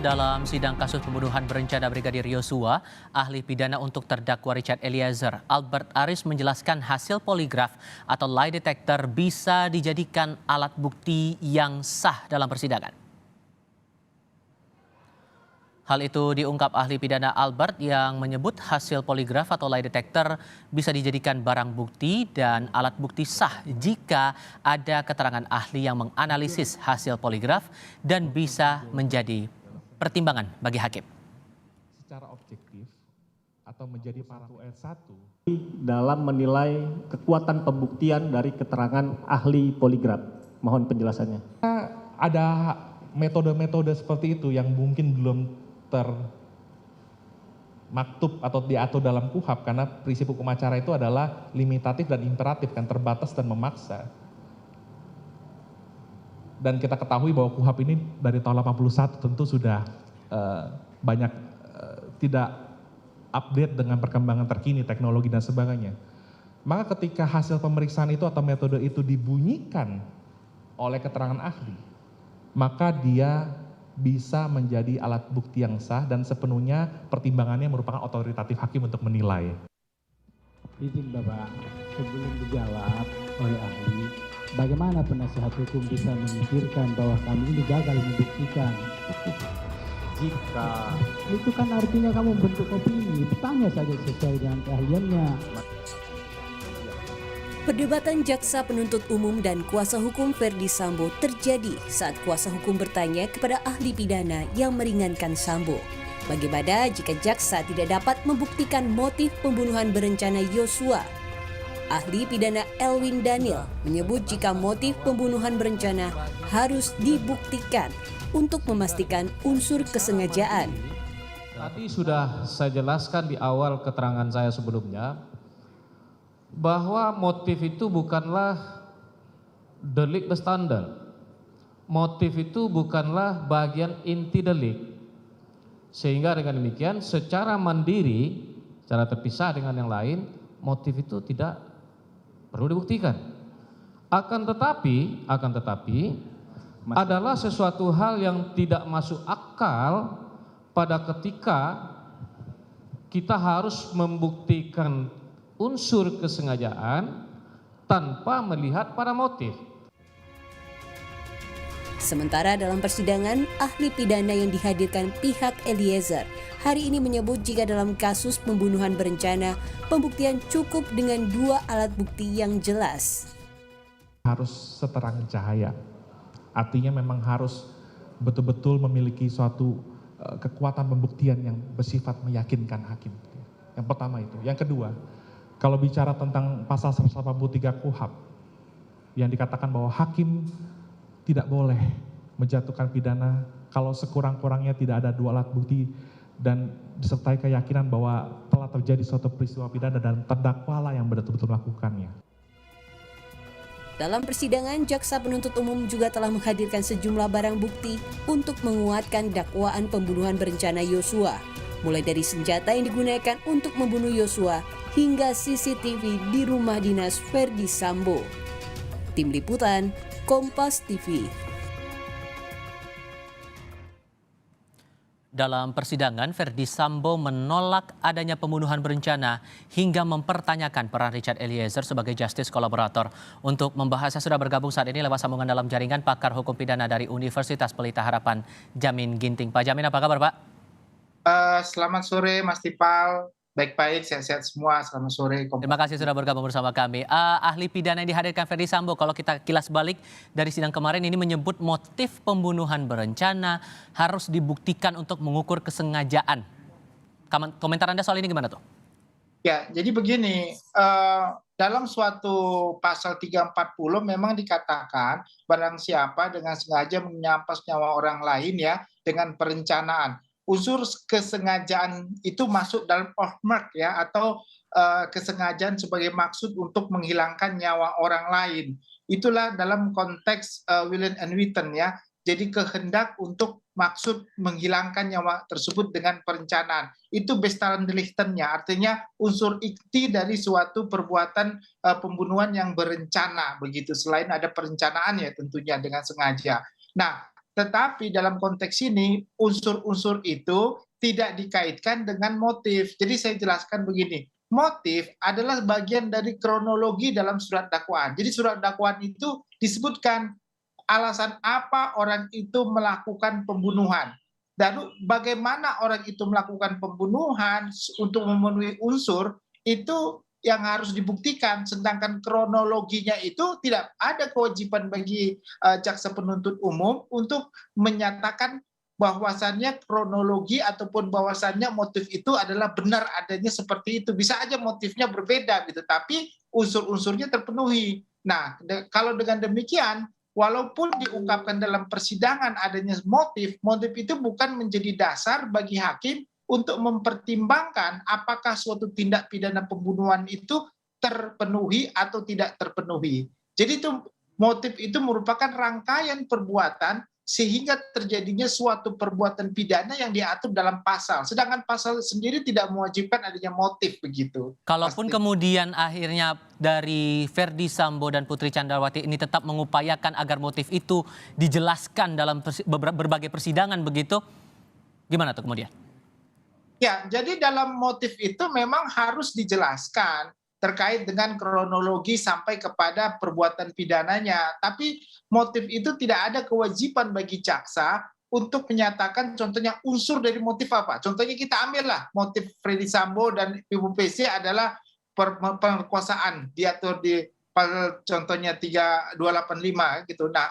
Dalam sidang kasus pembunuhan berencana Brigadir Yosua, ahli pidana untuk terdakwa Richard Eliezer, Albert Aris menjelaskan hasil poligraf atau lie detector bisa dijadikan alat bukti yang sah dalam persidangan. Hal itu diungkap ahli pidana Albert yang menyebut hasil poligraf atau lie detector bisa dijadikan barang bukti dan alat bukti sah jika ada keterangan ahli yang menganalisis hasil poligraf dan bisa menjadi pertimbangan bagi hakim. Secara objektif atau menjadi Patu R1 dalam menilai kekuatan pembuktian dari keterangan ahli poligraf. Mohon penjelasannya. ada metode-metode seperti itu yang mungkin belum termaktub atau diatur dalam KUHP karena prinsip hukum acara itu adalah limitatif dan imperatif, kan terbatas dan memaksa. Dan kita ketahui bahwa KUHP ini dari tahun 81 tentu sudah banyak tidak update dengan perkembangan terkini, teknologi dan sebagainya. Maka ketika hasil pemeriksaan itu atau metode itu dibunyikan oleh keterangan ahli, maka dia bisa menjadi alat bukti yang sah dan sepenuhnya pertimbangannya merupakan otoritatif hakim untuk menilai. Izin Bapak, sebelum dijawab oleh ahli, bagaimana penasihat hukum bisa memikirkan bahwa kami ini gagal membuktikan? Jika itu kan artinya kamu bentuk opini, tanya saja sesuai dengan keahliannya. Perdebatan jaksa penuntut umum dan kuasa hukum Ferdi Sambo terjadi saat kuasa hukum bertanya kepada ahli pidana yang meringankan Sambo. Bagaimana jika jaksa tidak dapat membuktikan motif pembunuhan berencana Yosua? Ahli pidana Elwin Daniel menyebut jika motif pembunuhan berencana harus dibuktikan untuk memastikan unsur kesengajaan. Tadi sudah saya jelaskan di awal keterangan saya sebelumnya, bahwa motif itu bukanlah delik berstandar. Motif itu bukanlah bagian inti delik. Sehingga dengan demikian secara mandiri, secara terpisah dengan yang lain, motif itu tidak perlu dibuktikan. Akan tetapi adalah sesuatu hal yang tidak masuk akal pada ketika kita harus membuktikan unsur kesengajaan tanpa melihat pada motif. Sementara dalam persidangan, ahli pidana yang dihadirkan pihak Eliezer hari ini menyebut jika dalam kasus pembunuhan berencana, pembuktian cukup dengan 2 alat bukti yang jelas. Harus seterang cahaya, artinya memang harus betul-betul memiliki suatu kekuatan pembuktian yang bersifat meyakinkan hakim. Yang pertama itu. Yang kedua, kalau bicara tentang pasal 183 KUHP yang dikatakan bahwa hakim tidak boleh menjatuhkan pidana kalau sekurang-kurangnya tidak ada 2 alat bukti dan disertai keyakinan bahwa telah terjadi suatu peristiwa pidana dan terdakwalah yang betul-betul melakukannya. Dalam persidangan, jaksa penuntut umum juga telah menghadirkan sejumlah barang bukti untuk menguatkan dakwaan pembunuhan berencana Yosua, mulai dari senjata yang digunakan untuk membunuh Yosua hingga CCTV di rumah dinas Ferdi Sambo. Tim Liputan, Kompas TV. Dalam persidangan, Ferdi Sambo menolak adanya pembunuhan berencana hingga mempertanyakan peran Richard Eliezer sebagai justice kolaborator. Untuk membahasnya sudah bergabung saat ini lewat sambungan dalam jaringan pakar hukum pidana dari Universitas Pelita Harapan, Jamin Ginting. Pak Jamin, apa kabar Pak? Selamat sore Mas Tipal. Baik-baik, sehat-sehat semua. Selamat sore. Terima kasih sudah bergabung bersama kami. Ahli pidana yang dihadirkan Ferdi Sambo, kalau kita kilas balik dari sidang kemarin ini menyebut motif pembunuhan berencana harus dibuktikan untuk mengukur kesengajaan. Komentar Anda soal ini gimana tuh? Ya, jadi begini, dalam suatu pasal 340 memang dikatakan barang siapa dengan sengaja menyampas nyawa orang lain ya dengan perencanaan. Unsur kesengajaan itu masuk dalam oathmark ya atau kesengajaan sebagai maksud untuk menghilangkan nyawa orang lain. Itulah dalam konteks Willen and Witten ya. Jadi kehendak untuk maksud menghilangkan nyawa tersebut dengan perencanaan. Itu Bestandellichtennya, artinya unsur ikti dari suatu perbuatan pembunuhan yang berencana begitu. Selain ada perencanaan ya tentunya dengan sengaja. Nah, Tetapi dalam konteks ini unsur-unsur itu tidak dikaitkan dengan motif. Jadi saya jelaskan begini, motif adalah bagian dari kronologi dalam surat dakwaan. Jadi surat dakwaan itu disebutkan alasan apa orang itu melakukan pembunuhan. Dan bagaimana orang itu melakukan pembunuhan untuk memenuhi unsur itu yang harus dibuktikan, sedangkan kronologinya itu tidak ada kewajiban bagi jaksa penuntut umum untuk menyatakan bahwasannya kronologi ataupun bahwasannya motif itu adalah benar adanya seperti itu. Bisa aja motifnya berbeda gitu, tapi unsur-unsurnya terpenuhi. Nah, kalau dengan demikian, walaupun diungkapkan dalam persidangan adanya motif, motif itu bukan menjadi dasar bagi hakim untuk mempertimbangkan apakah suatu tindak pidana pembunuhan itu terpenuhi atau tidak terpenuhi. Jadi itu motif itu merupakan rangkaian perbuatan sehingga terjadinya suatu perbuatan pidana yang diatur dalam pasal. Sedangkan pasal sendiri tidak mewajibkan adanya motif begitu. Kalaupun kemudian akhirnya dari Verdi Sambo dan Putri Candrawati ini tetap mengupayakan agar motif itu dijelaskan dalam berbagai persidangan begitu, gimana tuh kemudian? Ya, jadi dalam motif itu memang harus dijelaskan terkait dengan kronologi sampai kepada perbuatan pidananya. Tapi motif itu tidak ada kewajiban bagi jaksa untuk menyatakan contohnya unsur dari motif apa. Contohnya kita ambillah motif Verdi Sambo dan Ibu PC adalah pemerkosaan, diatur di contohnya 3285 gitu. Nah,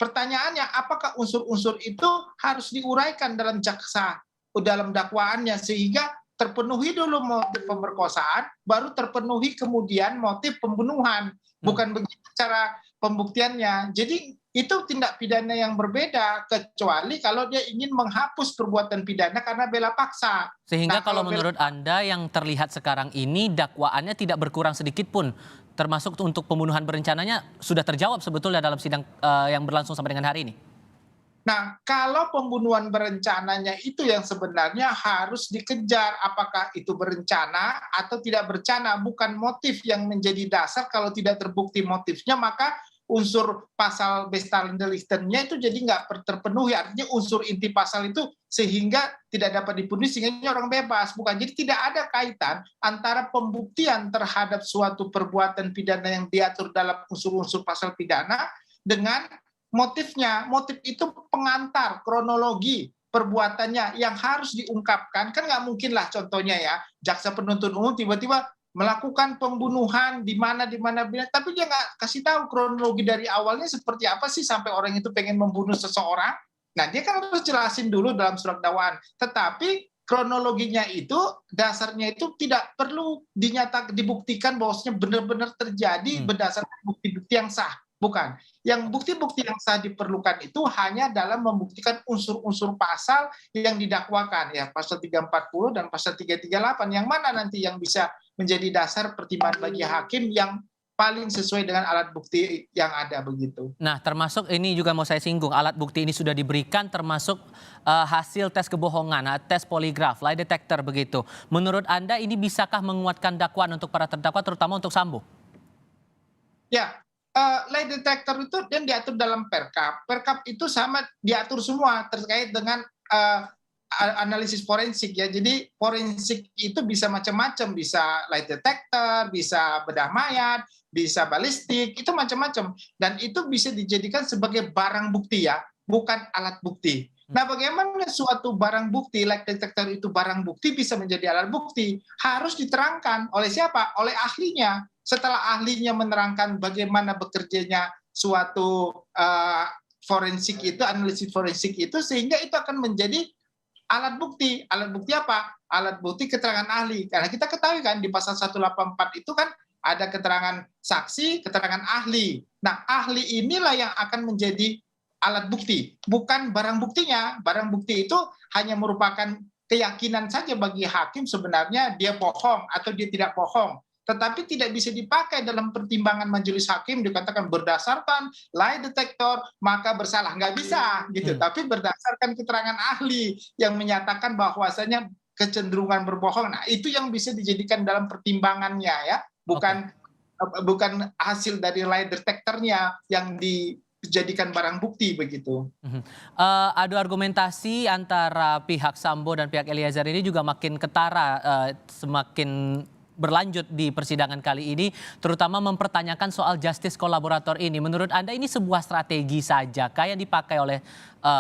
pertanyaannya apakah unsur-unsur itu harus diuraikan dalam dakwaannya sehingga terpenuhi dulu motif pemerkosaan, baru terpenuhi kemudian motif pembunuhan. Bukan begitu cara pembuktiannya. Jadi itu tindak pidana yang berbeda, kecuali kalau dia ingin menghapus perbuatan pidana karena bela paksa. Sehingga Nah, kalau menurut Anda yang terlihat sekarang ini dakwaannya tidak berkurang sedikit pun, termasuk untuk pembunuhan berencananya sudah terjawab sebetulnya dalam sidang yang berlangsung sampai dengan hari ini? Nah, kalau pembunuhan berencananya itu yang sebenarnya harus dikejar, apakah itu berencana atau tidak berencana, bukan motif yang menjadi dasar. Kalau tidak terbukti motifnya, maka unsur pasal Bestandelistennya itu jadi nggak terpenuhi. Artinya unsur inti pasal itu sehingga tidak dapat dipenuhi sehingga orang bebas. Bukan. Jadi tidak ada kaitan antara pembuktian terhadap suatu perbuatan pidana yang diatur dalam unsur-unsur pasal pidana dengan motifnya. Motif itu pengantar kronologi perbuatannya yang harus diungkapkan. Kan nggak mungkin lah contohnya ya, jaksa penuntut umum tiba-tiba melakukan pembunuhan di mana, tapi dia nggak kasih tahu kronologi dari awalnya seperti apa sih sampai orang itu pengen membunuh seseorang. Nah, dia kan harus jelasin dulu dalam surat dakwaan. Tetapi kronologinya itu, dasarnya itu tidak perlu dibuktikan bahwasanya benar-benar terjadi berdasarkan bukti-bukti yang sah. Bukan. Yang bukti-bukti yang sah diperlukan itu hanya dalam membuktikan unsur-unsur pasal yang didakwakan, ya pasal 340 dan pasal 338, yang mana nanti yang bisa menjadi dasar pertimbangan bagi hakim yang paling sesuai dengan alat bukti yang ada begitu. Nah, termasuk ini juga mau saya singgung, alat bukti ini sudah diberikan termasuk hasil tes kebohongan, tes poligraf, lie detector begitu. Menurut Anda ini bisakah menguatkan dakwaan untuk para terdakwa terutama untuk Sambo? Ya, lie detector itu dan diatur dalam Perkap. Perkap itu sama diatur semua terkait dengan analisis forensik ya. Jadi forensik itu bisa macam-macam, bisa lie detector, bisa bedah mayat, bisa balistik, itu macam-macam. Dan itu bisa dijadikan sebagai barang bukti ya, bukan alat bukti. Nah, bagaimana suatu barang bukti, lie detector itu barang bukti bisa menjadi alat bukti? Harus diterangkan oleh siapa? Oleh ahlinya. Setelah ahlinya menerangkan bagaimana bekerjanya suatu forensik itu, analisis forensik itu, sehingga itu akan menjadi alat bukti. Alat bukti apa? Alat bukti keterangan ahli. Karena kita ketahui kan di pasal 184 itu kan ada keterangan saksi, keterangan ahli. Nah, ahli inilah yang akan menjadi alat bukti, bukan barang buktinya. Barang bukti itu hanya merupakan keyakinan saja bagi hakim sebenarnya dia bohong atau dia tidak bohong. Tetapi tidak bisa dipakai dalam pertimbangan majelis hakim dikatakan berdasarkan lie detector maka bersalah, nggak bisa gitu. Tapi berdasarkan keterangan ahli yang menyatakan bahwasanya kecenderungan berbohong. Nah, itu yang bisa dijadikan dalam pertimbangannya ya, bukan hasil dari lie detectornya yang dijadikan barang bukti begitu. Adu argumentasi antara pihak Sambo dan pihak Eliezer ini juga makin ketara, semakin berlanjut di persidangan kali ini, terutama mempertanyakan soal justice kolaborator ini. Menurut Anda ini sebuah strategi saja yang dipakai oleh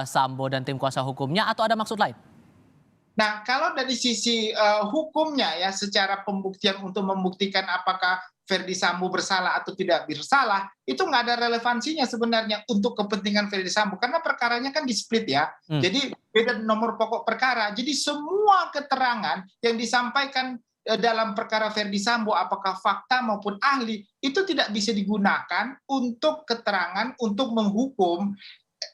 Sambo dan tim kuasa hukumnya atau ada maksud lain? Nah, kalau dari sisi hukumnya ya, secara pembuktian untuk membuktikan apakah Ferdy Sambo bersalah atau tidak bersalah, itu nggak ada relevansinya sebenarnya untuk kepentingan Ferdy Sambo, karena perkaranya kan di-split ya. Jadi beda nomor pokok perkara. Jadi semua keterangan yang disampaikan dalam perkara Ferdy Sambo, apakah fakta maupun ahli, itu tidak bisa digunakan untuk keterangan untuk menghukum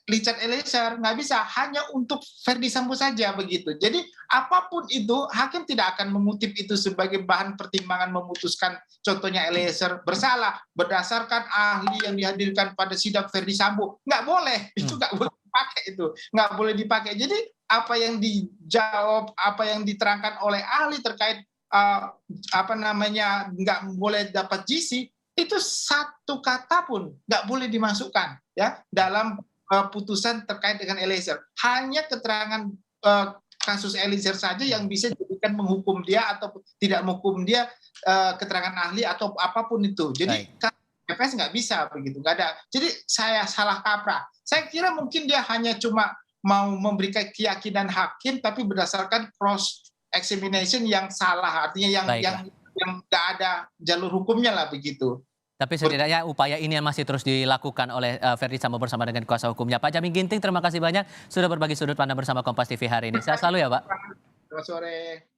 Richard Eliezer, nggak bisa, hanya untuk Ferdy Sambo saja begitu. Jadi apapun itu, hakim tidak akan mengutip itu sebagai bahan pertimbangan memutuskan, contohnya Eliezer bersalah berdasarkan ahli yang dihadirkan pada sidang Ferdy Sambo. Nggak boleh, itu nggak boleh dipakai, itu nggak boleh dipakai. Jadi apa yang dijawab, apa yang diterangkan oleh ahli terkait nggak boleh dapat GC, itu satu kata pun nggak boleh dimasukkan ya dalam putusan terkait dengan Eliezer. Hanya keterangan kasus Eliezer saja yang bisa dijadikan menghukum dia atau tidak menghukum dia, keterangan ahli atau apapun itu. Jadi KPS nggak bisa begitu, nggak ada. Jadi saya salah kaprah. Saya kira mungkin dia hanya cuma mau memberikan keyakinan hakim, tapi berdasarkan cross examination yang salah, artinya yang nggak ada jalur hukumnya lah begitu. Tapi setidaknya upaya ini yang masih terus dilakukan oleh Ferdy Sambo bersama dengan kuasa hukumnya. Pak Jamin Ginting, terima kasih banyak sudah berbagi sudut pandang bersama Kompas TV hari ini. Sehat selalu ya Pak. Selamat sore.